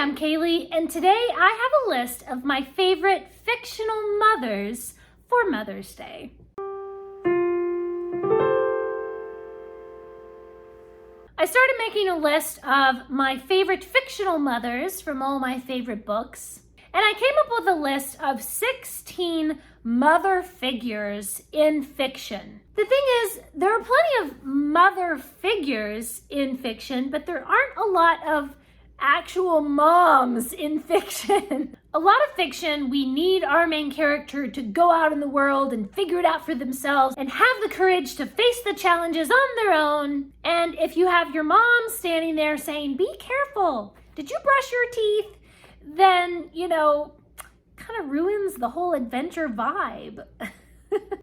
I'm Kaylee, and today I have a list of my favorite fictional mothers for Mother's Day. I started making a list of my favorite fictional mothers from all my favorite books, and I came up with a list of 16 mother figures in fiction. The thing is, there are plenty of mother figures in fiction, but there aren't a lot of actual moms in fiction. A lot of fiction, we need our main character to go out in the world and figure it out for themselves and have the courage to face the challenges on their own. And if you have your mom standing there saying, "Be careful, did you brush your teeth?" then, kind of ruins the whole adventure vibe.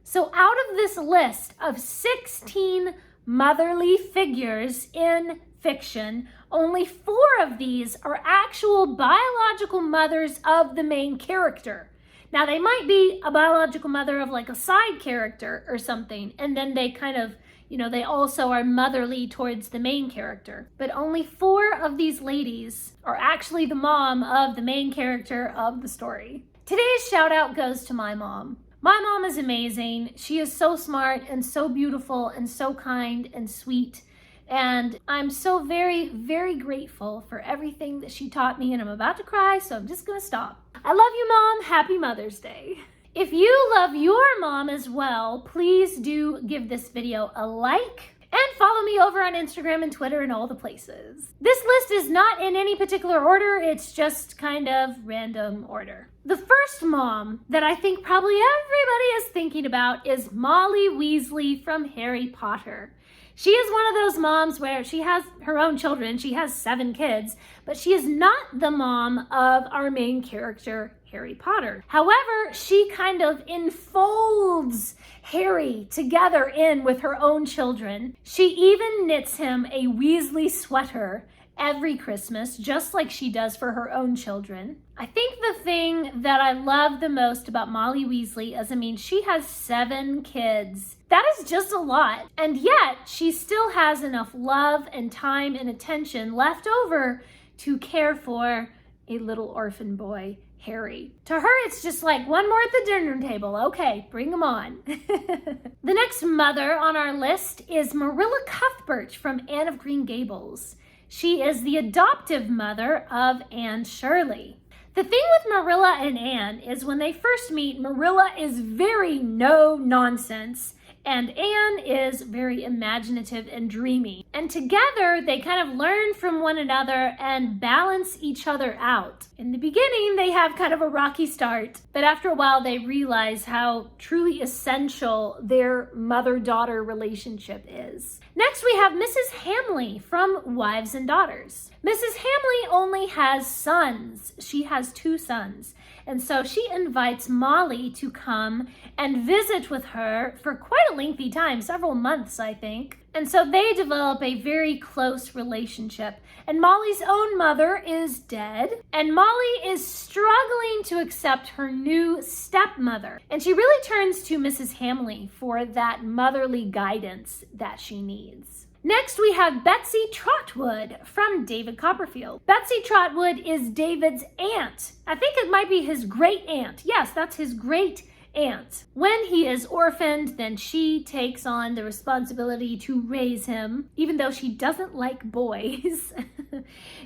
So out of this list of 16 motherly figures in fiction, only 4 of these are actual biological mothers of the main character. Now, they might be a biological mother of like a side character or something, and then they kind of, they also are motherly towards the main character. But only 4 of these ladies are actually the mom of the main character of the story. Today's shout out goes to my mom. My mom is amazing. She is so smart and so beautiful and so kind and sweet. And I'm so very, very grateful for everything that she taught me, and I'm about to cry, so I'm just gonna stop. I love you, Mom. Happy Mother's Day. If you love your mom as well, please do give this video a like and follow me over on Instagram and Twitter and all the places. This list is not in any particular order, it's just kind of random order. The first mom that I think probably everybody is thinking about is Molly Weasley from Harry Potter. She is one of those moms where she has her own children, she has 7 kids, but she is not the mom of our main character, Harry Potter. However, she kind of enfolds Harry together in with her own children. She even knits him a Weasley sweater every Christmas, just like she does for her own children. I think the thing that I love the most about Molly Weasley is, she has 7 kids. That is just a lot. And yet, she still has enough love and time and attention left over to care for a little orphan boy, Harry. To her, it's just like, one more at the dinner table. Okay, bring them on. The next mother on our list is Marilla Cuthbert from Anne of Green Gables. She is the adoptive mother of Anne Shirley. The thing with Marilla and Anne is when they first meet, Marilla is very no-nonsense, and Anne is very imaginative and dreamy. And together, they kind of learn from one another and balance each other out. In the beginning, they have kind of a rocky start, but after a while, they realize how truly essential their mother-daughter relationship is. Next, we have Mrs. Hamley from Wives and Daughters. Mrs. Hamley only has sons. She has 2 sons. And so she invites Molly to come and visit with her for quite a lengthy time, several months, I think. And so they develop a very close relationship. And Molly's own mother is dead, and Molly is struggling to accept her new stepmother. And she really turns to Mrs. Hamley for that motherly guidance that she needs. Next, we have Betsy Trotwood from David Copperfield. Betsy Trotwood is David's aunt. I think it might be his great aunt. Yes, that's his great aunt. When he is orphaned, then she takes on the responsibility to raise him, even though she doesn't like boys.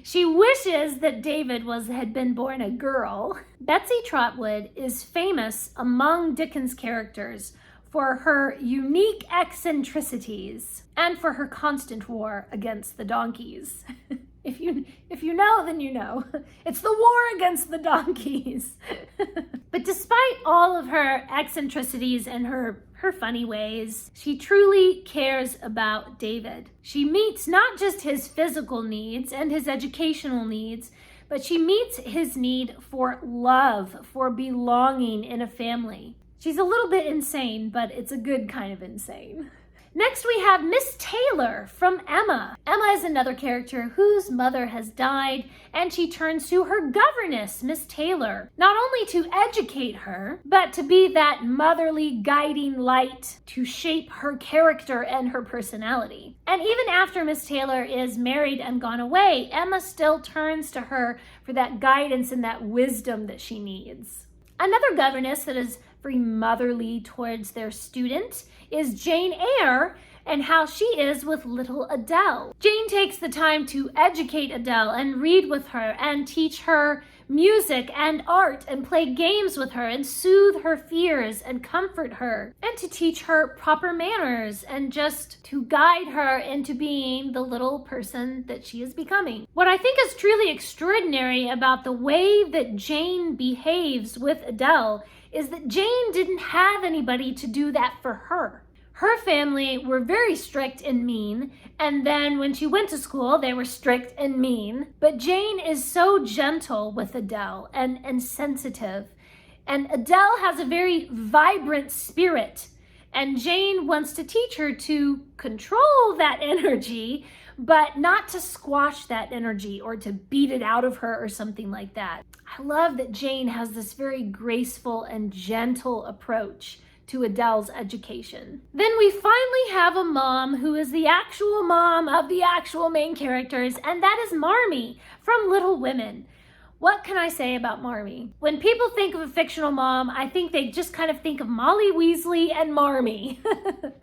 She wishes that David had been born a girl. Betsy Trotwood is famous among Dickens characters for her unique eccentricities and for her constant war against the donkeys. If you know, then you know. It's the war against the donkeys. But despite all of her eccentricities and her funny ways, she truly cares about David. She meets not just his physical needs and his educational needs, but she meets his need for love, for belonging in a family. She's a little bit insane, but it's a good kind of insane. Next, we have Miss Taylor from Emma. Emma is another character whose mother has died, and she turns to her governess, Miss Taylor, not only to educate her, but to be that motherly guiding light to shape her character and her personality. And even after Miss Taylor is married and gone away, Emma still turns to her for that guidance and that wisdom that she needs. Another governess that is very motherly towards their student is Jane Eyre, and how she is with little Adele. Jane takes the time to educate Adele and read with her and teach her music and art and play games with her and soothe her fears and comfort her and to teach her proper manners and just to guide her into being the little person that she is becoming. What I think is truly extraordinary about the way that Jane behaves with Adele is that Jane didn't have anybody to do that for her. Her family were very strict and mean, and then when she went to school, they were strict and mean. But Jane is so gentle with Adele and sensitive. And Adele has a very vibrant spirit, and Jane wants to teach her to control that energy, but not to squash that energy or to beat it out of her or something like that. I love that Jane has this very graceful and gentle approach to Adele's education. Then we finally have a mom who is the actual mom of the actual main characters, and that is Marmie from Little Women. What can I say about Marmie? When people think of a fictional mom, I think they just kind of think of Molly Weasley and Marmie.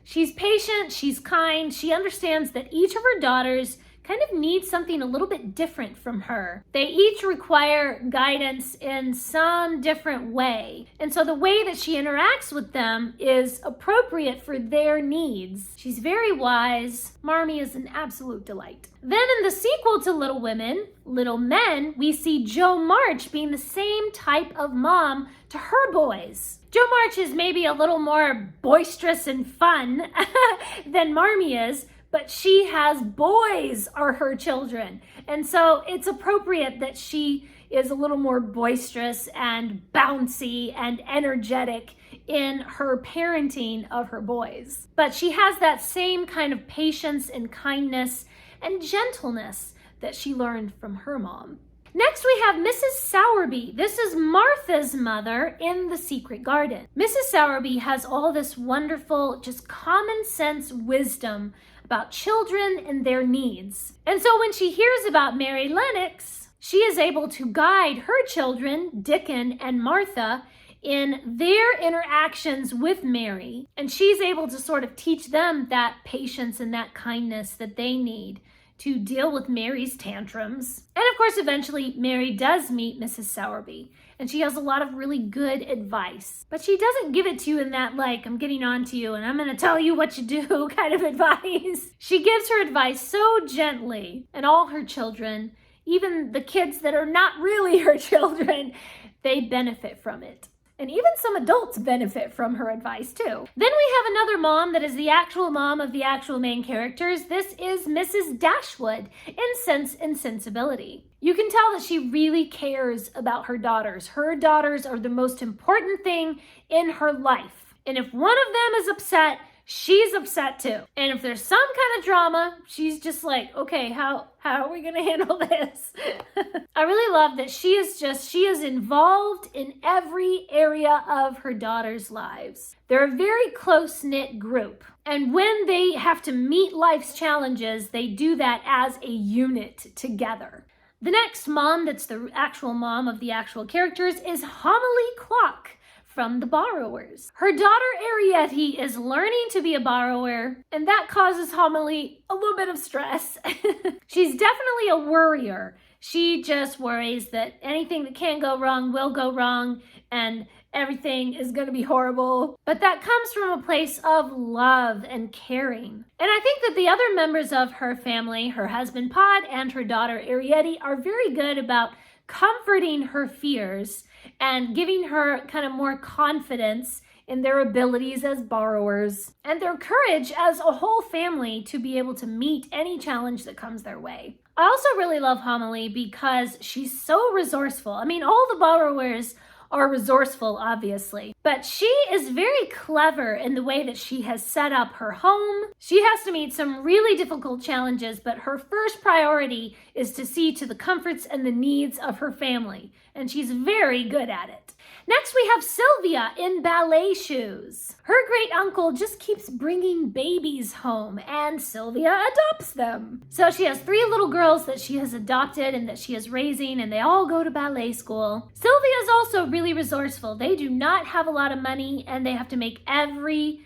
She's patient, she's kind, she understands that each of her daughters kind of need something a little bit different from her. They each require guidance in some different way. And so the way that she interacts with them is appropriate for their needs. She's very wise. Marmie is an absolute delight. Then in the sequel to Little Women, Little Men, we see Jo March being the same type of mom to her boys. Jo March is maybe a little more boisterous and fun than Marmie is, but she has boys are her children. And so it's appropriate that she is a little more boisterous and bouncy and energetic in her parenting of her boys. But she has that same kind of patience and kindness and gentleness that she learned from her mom. Next, we have Mrs. Sowerby. This is Martha's mother in The Secret Garden. Mrs. Sowerby has all this wonderful, just common sense wisdom about children and their needs. And so when she hears about Mary Lennox, she is able to guide her children, Dickon and Martha, in their interactions with Mary. And she's able to sort of teach them that patience and that kindness that they need to deal with Mary's tantrums. And of course, eventually Mary does meet Mrs. Sowerby, and she has a lot of really good advice. But she doesn't give it to you in that, like, I'm getting on to you and I'm gonna tell you what you do kind of advice. She gives her advice so gently, and all her children, even the kids that are not really her children, they benefit from it. And even some adults benefit from her advice too. Then we have another mom that is the actual mom of the actual main characters. This is Mrs. Dashwood in Sense and Sensibility. You can tell that she really cares about her daughters. Her daughters are the most important thing in her life. And if one of them is upset, she's upset too. And if there's some kind of drama, she's just like, okay, how are we gonna handle this? I really love that she is involved in every area of her daughters' lives. They're a very close-knit group. And when they have to meet life's challenges, they do that as a unit together. The next mom that's the actual mom of the actual characters is Hamley Clock from The Borrowers. Her daughter Ariete is learning to be a borrower, and that causes Hamley a little bit of stress. She's definitely a worrier. She just worries that anything that can go wrong will go wrong, and everything is going to be horrible. But that comes from a place of love and caring. And I think that the other members of her family, her husband Pod and her daughter Ariete, are very good about comforting her fears and giving her kind of more confidence in their abilities as borrowers and their courage as a whole family to be able to meet any challenge that comes their way. I also really love Hamley because she's so resourceful. I mean, all the borrowers are resourceful, obviously. But she is very clever in the way that she has set up her home. She has to meet some really difficult challenges, but her first priority is to see to the comforts and the needs of her family, and she's very good at it. Next, we have Sylvia in ballet shoes. Her great uncle just keeps bringing babies home, and Sylvia adopts them. So she has 3 little girls that she has adopted and that she is raising, and they all go to ballet school. Sylvia is also really resourceful. They do not have a lot of money, and they have to make every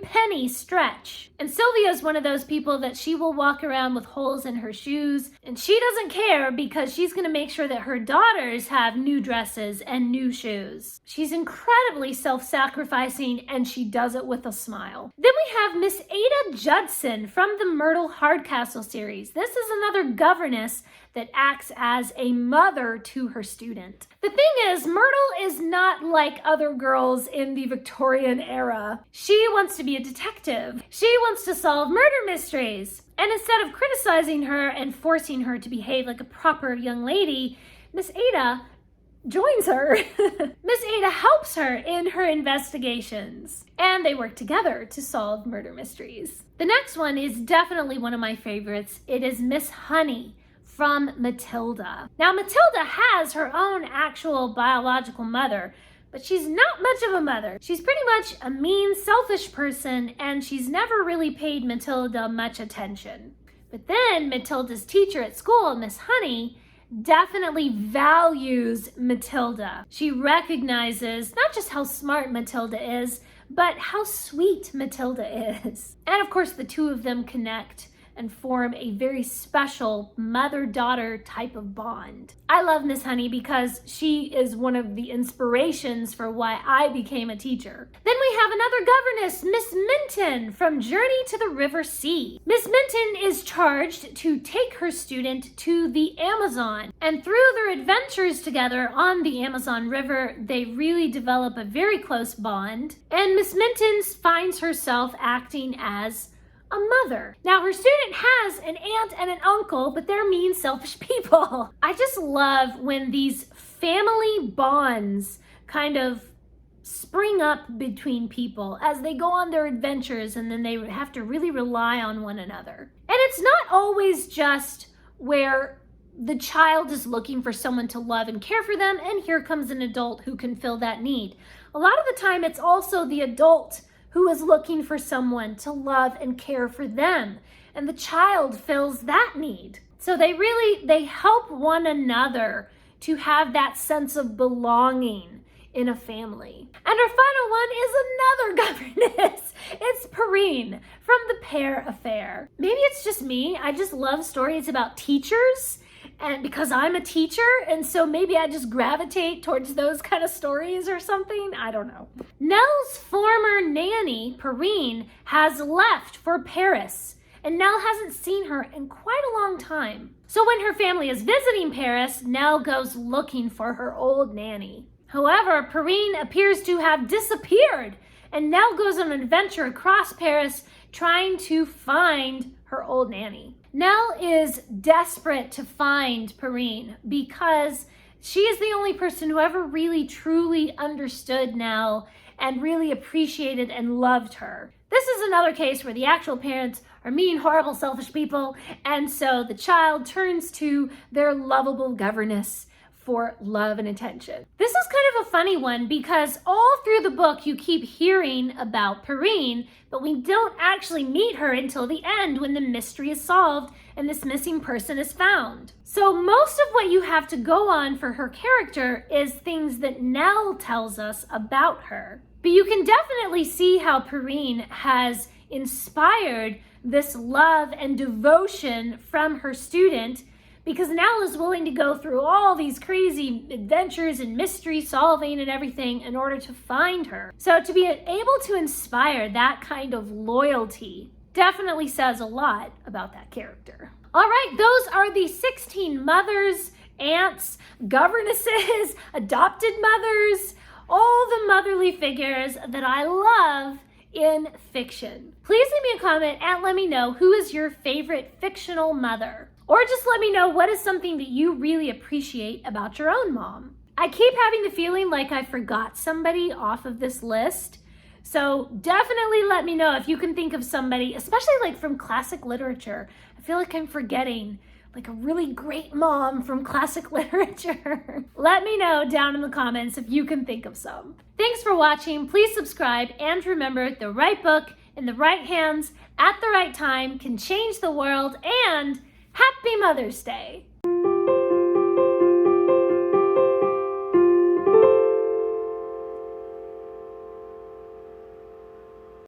penny stretch. And Sylvia is one of those people that she will walk around with holes in her shoes, and she doesn't care because she's going to make sure that her daughters have new dresses and new shoes. She's incredibly self-sacrificing, and she does it with a smile. Then we have Miss Ada Judson from the Myrtle Hardcastle series. This is another governess that acts as a mother to her student. The thing is, Myrtle is not like other girls in the Victorian era. She wants to be a detective. She wants to solve murder mysteries. And instead of criticizing her and forcing her to behave like a proper young lady, Miss Ada joins her. Miss Ada helps her in her investigations, and they work together to solve murder mysteries. The next one is definitely one of my favorites. It is Miss Honey from Matilda. Now, Matilda has her own actual biological mother, but she's not much of a mother. She's pretty much a mean, selfish person, and she's never really paid Matilda much attention. But then Matilda's teacher at school, Miss Honey, definitely values Matilda. She recognizes not just how smart Matilda is, but how sweet Matilda is. And of course, the two of them connect and form a very special mother-daughter type of bond. I love Miss Honey because she is one of the inspirations for why I became a teacher. Then we have another governess, Miss Minton from Journey to the River Sea. Miss Minton is charged to take her student to the Amazon, and through their adventures together on the Amazon River, they really develop a very close bond, and Miss Minton finds herself acting as a mother. Now, her student has an aunt and an uncle, but they're mean, selfish people. I just love when these family bonds kind of spring up between people as they go on their adventures, and then they have to really rely on one another. And it's not always just where the child is looking for someone to love and care for them, and here comes an adult who can fill that need. A lot of the time, it's also the adult who is looking for someone to love and care for them, and the child fills that need. So they help one another to have that sense of belonging in a family. And our final one is another governess. It's Perrine from the Pear Affair. Maybe it's just me. I just love stories about teachers, and because I'm a teacher, and so maybe I just gravitate towards those kind of stories or something. I don't know. Nell's former nanny, Perrine, has left for Paris, and Nell hasn't seen her in quite a long time. So when her family is visiting Paris, Nell goes looking for her old nanny. However, Perrine appears to have disappeared, and Nell goes on an adventure across Paris trying to find her old nanny. Nell is desperate to find Perrine because she is the only person who ever really truly understood Nell and really appreciated and loved her. This is another case where the actual parents are mean, horrible, selfish people, and so the child turns to their lovable governess for love and attention. This is kind of a funny one because all through the book you keep hearing about Perrine, but we don't actually meet her until the end when the mystery is solved and this missing person is found. So most of what you have to go on for her character is things that Nell tells us about her. But you can definitely see how Perrine has inspired this love and devotion from her student, because Nell is willing to go through all these crazy adventures and mystery solving and everything in order to find her. So to be able to inspire that kind of loyalty definitely says a lot about that character. All right, those are the 16 mothers, aunts, governesses, adopted mothers, all the motherly figures that I love in fiction. Please leave me a comment and let me know who is your favorite fictional mother. Or just let me know what is something that you really appreciate about your own mom. I keep having the feeling like I forgot somebody off of this list. So definitely let me know if you can think of somebody, especially like from classic literature. I feel like I'm forgetting like a really great mom from classic literature. Let me know down in the comments if you can think of some. Thanks for watching. Please subscribe, and remember, the right book in the right hands at the right time can change the world, and happy Mother's Day.